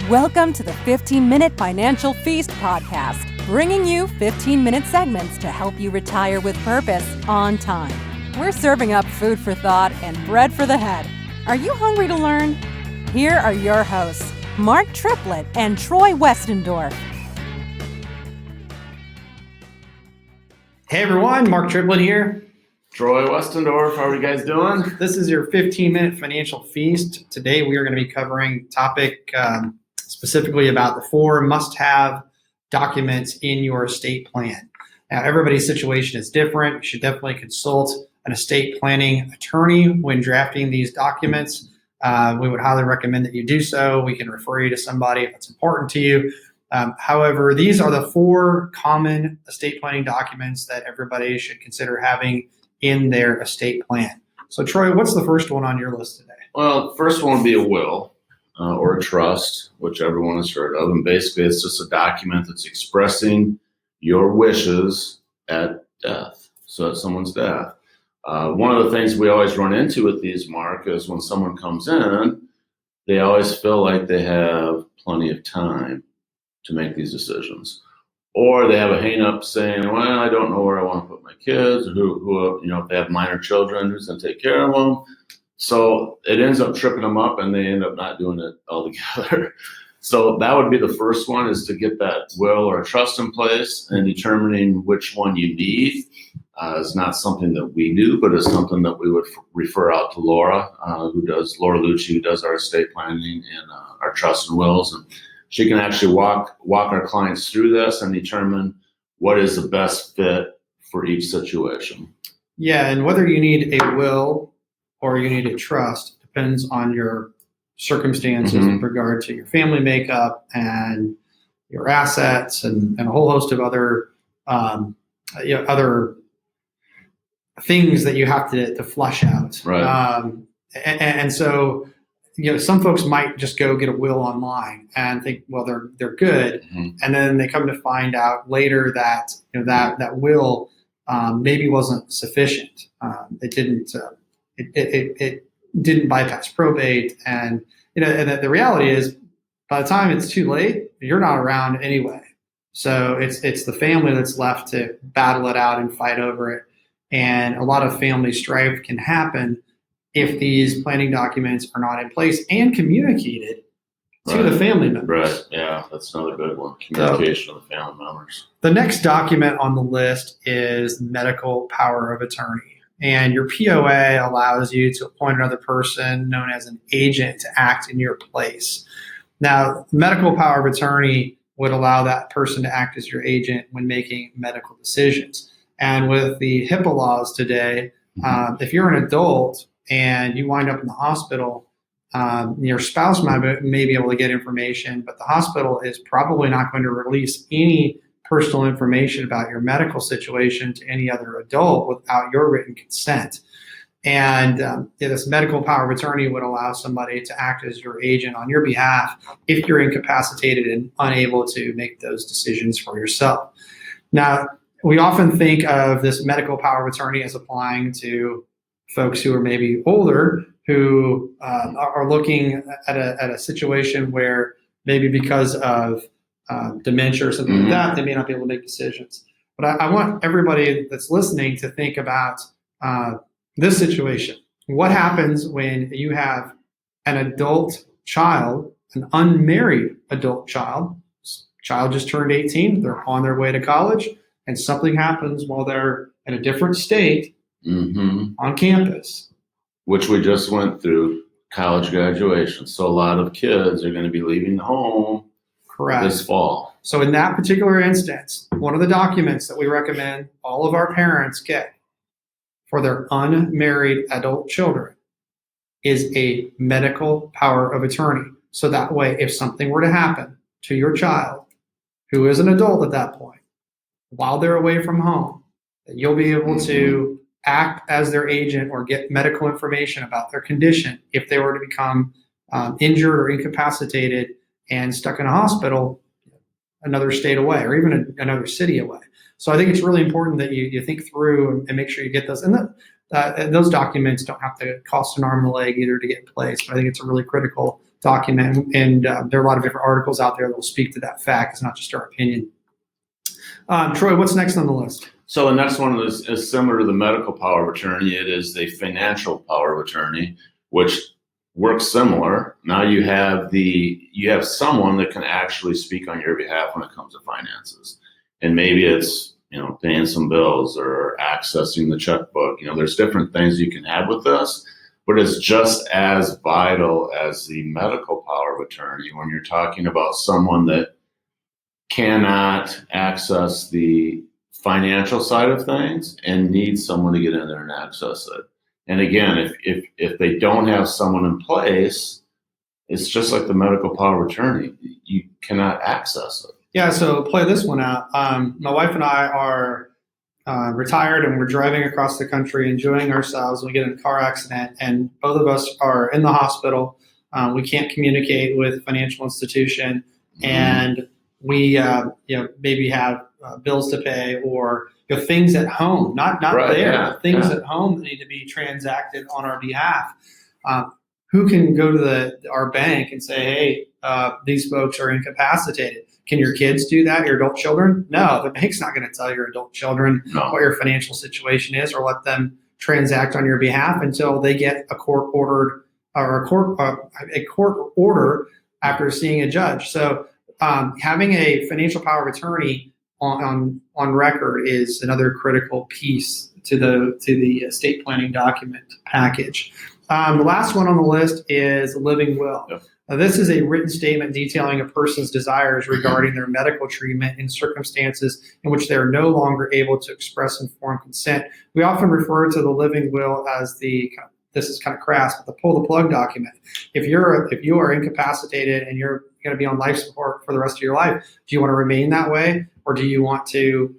Welcome to the 15-Minute Financial Feast podcast, bringing you 15-minute segments to help you retire with purpose on time. We're serving up food for thought and bread for the head. Are you hungry to learn? Here are your hosts, Mark Triplett and Troy Westendorf. Hey everyone, Mark Triplett here. Troy Westendorf, how are you guys doing? This is your 15-minute financial feast. Today we are going to be covering a topic specifically about the 4 must-have documents in your estate plan. Now, everybody's situation is different. You should definitely consult an estate planning attorney when drafting these documents. We would highly recommend that you do so. We can refer you to somebody if it's important to you. However, these are the 4 common estate planning documents that everybody should consider having in their estate plan. So, Troy, what's the first one on your list today? Well, the first one would be a will or a trust, which everyone has heard of. And basically, it's just a document that's expressing your wishes at death, so at someone's death. One of the things we always run into with these, Mark, is when someone comes in, they always feel like they have plenty of time to make these decisions. Or they have a hang-up saying, well, I don't know where I want to put my kids, or who if they have minor children, who's going to take care of them. So it ends up tripping them up, and they end up not doing it altogether. So that would be the first one, is to get that will or trust in place, and determining which one you need is not something that we do, but is something that we would refer out to Laura Lucci, who does our estate planning and our trust and wills. And she can actually walk our clients through this and determine what is the best fit for each situation. Yeah, and whether you need a will or you need a trust depends on your circumstances in regard to your family makeup and your assets and a whole host of other other things that you have to flush out. Right. And so, some folks might just go get a will online and think, well, they're good, and then they come to find out later that that will maybe wasn't sufficient. It didn't bypass probate, and and the reality is, by the time it's too late, you're not around anyway. So it's the family that's left to battle it out and fight over it, and a lot of family strife can happen if these planning documents are not in place and communicated to the family members. Right, yeah, that's another good one, communication with the family members. The next document on the list is medical power of attorney. And your POA allows you to appoint another person known as an agent to act in your place. Now, medical power of attorney would allow that person to act as your agent when making medical decisions. And with the HIPAA laws today, if you're an adult and you wind up in the hospital, your spouse may be able to get information, but the hospital is probably not going to release any personal information about your medical situation to any other adult without your written consent. And this medical power of attorney would allow somebody to act as your agent on your behalf if you're incapacitated and unable to make those decisions for yourself. Now, we often think of this medical power of attorney as applying to folks who are maybe older, who are looking at a situation where maybe because of dementia or something like that, they may not be able to make decisions. But I want everybody that's listening to think about this situation. What happens when you have an adult child, an unmarried adult child just turned 18, they're on their way to college, and something happens while they're in a different state on campus? Which we just went through, college graduation. So a lot of kids are going to be leaving home this fall. So in that particular instance, one of the documents that we recommend all of our parents get for their unmarried adult children is a medical power of attorney. So that way, if something were to happen to your child, who is an adult at that point, while they're away from home, that you'll be able to act as their agent or get medical information about their condition if they were to become injured or incapacitated and stuck in a hospital another state away or even another city away. So I think it's really important that you think through and make sure you get those. And those documents don't have to cost an arm and a leg either to get in place. But I think it's a really critical document. And there are a lot of different articles out there that will speak to that fact. It's not just our opinion. Troy, what's next on the list? So the next one is similar to the medical power of attorney. It is the financial power of attorney, which works similar. Now you have someone that can actually speak on your behalf when it comes to finances. And maybe it's, paying some bills or accessing the checkbook. There's different things you can have with this, but it's just as vital as the medical power of attorney when you're talking about someone that cannot access the financial side of things and needs someone to get in there and access it. And again, if they don't have someone in place, it's just like the medical power of attorney. You cannot access it. Yeah, so play this one out. My wife and I are retired, and we're driving across the country, enjoying ourselves. We get in a car accident, and both of us are in the hospital. We can't communicate with a financial institution, and we maybe have bills to pay or things at home, not right, there, but things at home that need to be transacted on our behalf. Who can go to our bank and say, hey, these folks are incapacitated? Can your kids do that, your adult children? No, the bank's not going to tell your adult children what your financial situation is or let them transact on your behalf until they get a court order after seeing a judge. So having a financial power of attorney on record is another critical piece to the estate planning document package. The last one on the list is a living will. Yep. Now, this is a written statement detailing a person's desires regarding their medical treatment in circumstances in which they are no longer able to express informed consent. We often refer to the living will as this is kind of crass, but the pull the plug document. If you are incapacitated and you're going to be on life support for the rest of your life, do you want to remain that way, or do you want to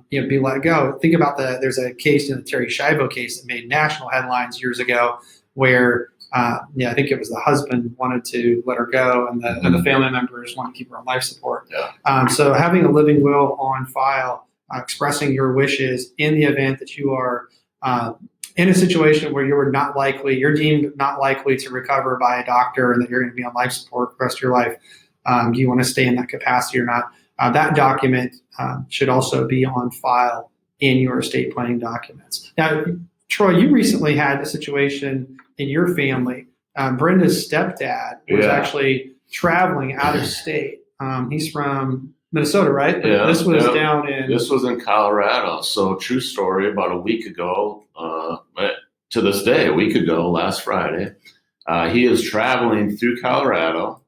be let go? Think about there's a case in the Terry Schiavo case that made national headlines years ago, where I think it was the husband wanted to let her go, and the family members want to keep her on life support. Yeah. So having a living will on file, expressing your wishes in the event that you are in a situation where you're deemed not likely to recover by a doctor, and that you're going to be on life support for the rest of your life. Do you want to stay in that capacity or not? That document should also be on file in your estate planning documents. Now, Troy, you recently had a situation in your family. Brenda's stepdad was actually traveling out of state. He's from Minnesota, right? Yeah. This was down in... This was in Colorado. So true story, about a week ago, to this day, a week ago, last Friday, he is traveling through Colorado,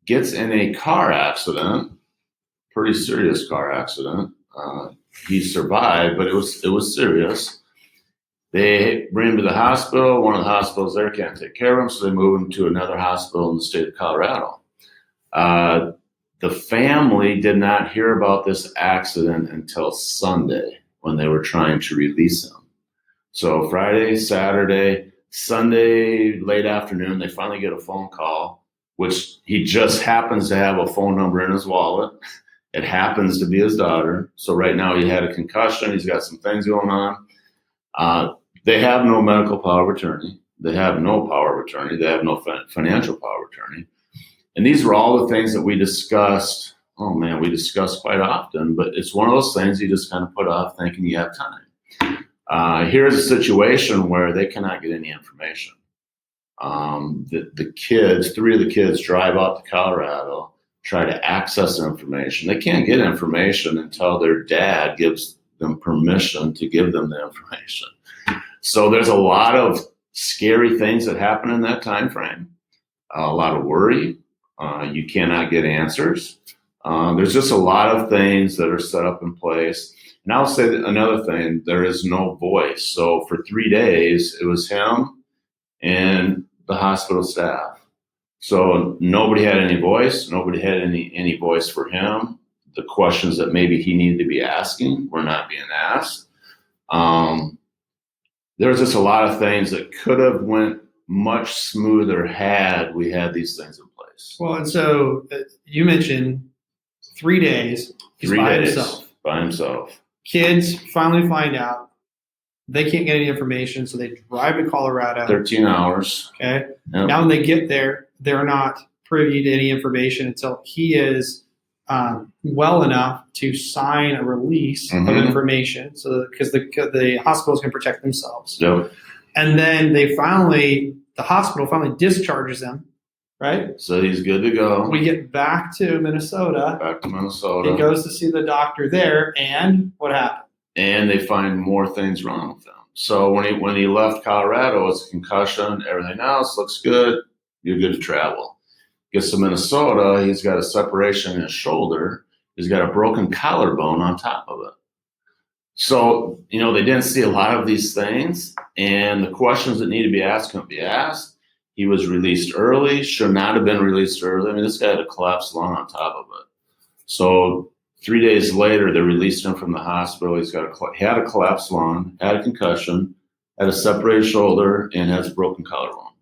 gets in a car accident, pretty serious car accident. He survived, but it was serious. They bring him to the hospital. One of the hospitals there can't take care of him, so they move him to another hospital in the state of Colorado. The family did not hear about this accident until Sunday, when they were trying to release him. So Friday, Saturday, Sunday, late afternoon, they finally get a phone call, which he just happens to have a phone number in his wallet. It happens to be his daughter. So right now he had a concussion. He's got some things going on. They have no medical power of attorney. They have no power of attorney. They have no financial power of attorney. And these were all the things that we discussed. Oh man, we discuss quite often, but it's one of those things you just kind of put off thinking you have time. Here's a situation where they cannot get any information. The kids, 3 of the kids drive out to Colorado, try to access information. They can't get information until their dad gives them permission to give them the information. So there's a lot of scary things that happen in that time frame, a lot of worry. You cannot get answers. There's just a lot of things that are set up in place. And I'll say that another thing, there is no voice. So for 3 days, it was him and the hospital staff. So nobody had any voice. Nobody had any voice for him. The questions that maybe he needed to be asking were not being asked. There's just a lot of things that could have went much smoother had we had these things in place. Well, and so you mentioned 3 days. He's 3 by days himself. By himself. Kids finally find out they can't get any information, so they drive to Colorado. 13 hours. Okay. Yep. Now when they get there, they're not privy to any information until he is well enough to sign a release of information. So because the hospitals can protect themselves. Yep. And then the hospital finally discharges him, right? So he's good to go. We get back to Minnesota. He goes to see the doctor there, and what happened? And they find more things wrong with him. So when he left Colorado, it's a concussion, everything else looks good, you're good to travel. Gets to Minnesota, he's got a separation in his shoulder, he's got a broken collarbone on top of it. So, they didn't see a lot of these things, and the questions that need to be asked couldn't be asked. He was released early, should not have been released early. I mean, this guy had a collapsed lung on top of it. So 3 days later, they released him from the hospital. He had a collapsed lung, had a concussion, had a separated shoulder, and has a broken collarbone.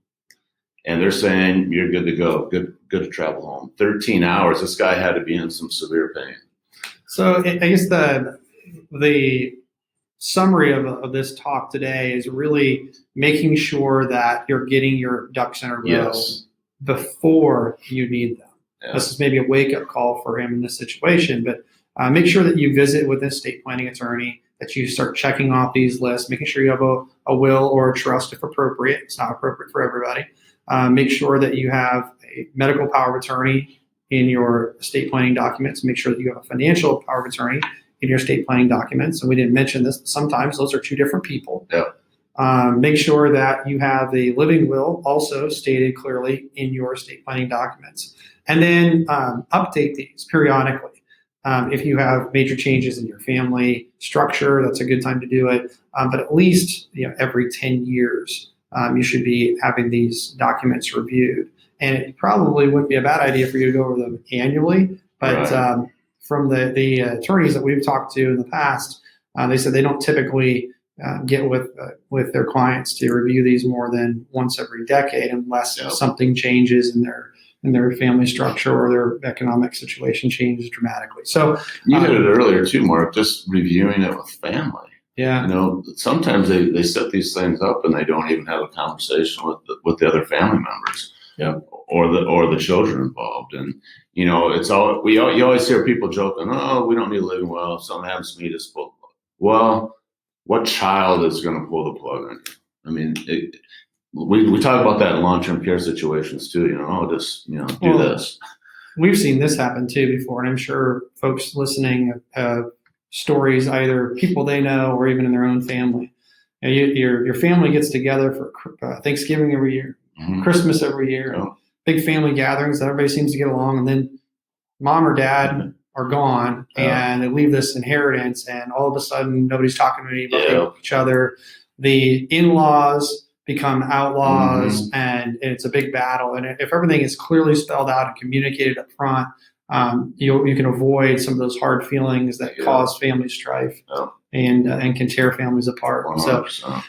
And they're saying, you're good to go, good to travel home. 13 hours, this guy had to be in some severe pain. So I guess the summary of this talk today is really making sure that you're getting your ducks in a row before you need them. Yeah. This is maybe a wake-up call for him in this situation, but make sure that you visit with an estate planning attorney, that you start checking off these lists, making sure you have a will or a trust if appropriate. It's not appropriate for everybody. Make sure that you have a medical power of attorney in your estate planning documents. Make sure that you have a financial power of attorney in your estate planning documents. And we didn't mention this, but sometimes those are two different people. Yeah. Make sure that you have the living will also stated clearly in your estate planning documents. And then update these periodically. If you have major changes in your family structure, that's a good time to do it. But at least every 10 years, you should be having these documents reviewed. And it probably wouldn't be a bad idea for you to go over them annually. But from the attorneys that we've talked to in the past, they said they don't typically get with their clients to review these more than once every decade, unless something changes in their family structure or their economic situation changes dramatically. So you did it earlier too, Mark, just reviewing it with family. Yeah. Sometimes they set these things up and they don't even have a conversation with the other family members. Yeah. Or the children involved. And you always hear people joking, oh, we don't need a living will. If something happens to me, just pull the plug. Well, what child is going to pull the plug on you? I mean, we talk about that in long-term care situations too, do this. We've seen this happen too before, and I'm sure folks listening have stories, either people they know or even in their own family. Your family gets together for Thanksgiving every year, Christmas every year, big family gatherings that everybody seems to get along, and then mom or dad are gone and they leave this inheritance, and all of a sudden nobody's talking to anybody about each other. The in-laws become outlaws, and it's a big battle. And if everything is clearly spelled out and communicated up front, you can avoid some of those hard feelings that cause family strife and can tear families apart. 100%. So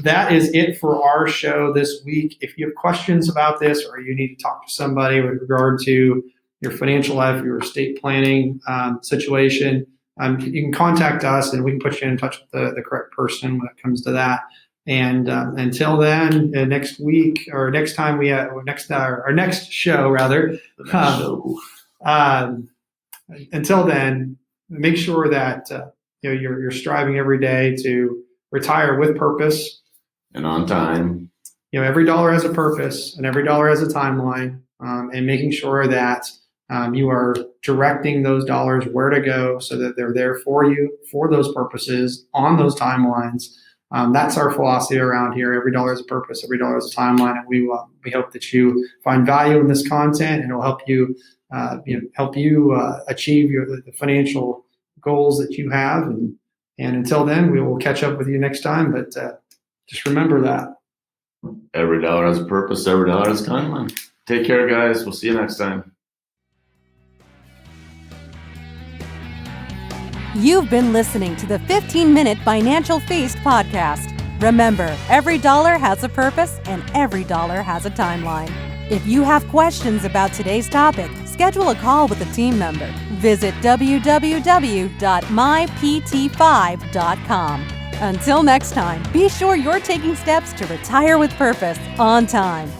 that is it for our show this week. If you have questions about this, or you need to talk to somebody with regard to your financial life, your estate planning situation, you can contact us and we can put you in touch with the correct person when it comes to that. And until then, next week or next time our next show rather. Until then, make sure that you're striving every day to retire with purpose and on time. Every dollar has a purpose and every dollar has a timeline, and making sure that you are directing those dollars where to go so that they're there for you for those purposes on those timelines. That's our philosophy around here. Every dollar has a purpose, every dollar has a timeline, and we hope that you find value in this content, and it'll help you achieve the financial goals that you have. And until then, we will catch up with you next time. But just remember that every dollar has a purpose, every dollar has a timeline. Take care, guys. We'll see you next time. You've been listening to the 15-Minute Financial Feast podcast. Remember, every dollar has a purpose and every dollar has a timeline. If you have questions about today's topic, schedule a call with a team member. Visit www.mypt5.com. Until next time, be sure you're taking steps to retire with purpose on time.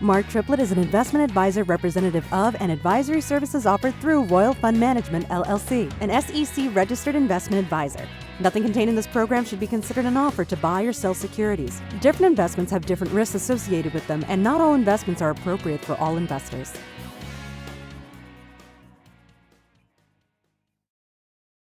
Mark Triplett is an investment advisor representative of and advisory services offered through Royal Fund Management, LLC, an SEC-registered investment advisor. Nothing contained in this program should be considered an offer to buy or sell securities. Different investments have different risks associated with them, and not all investments are appropriate for all investors.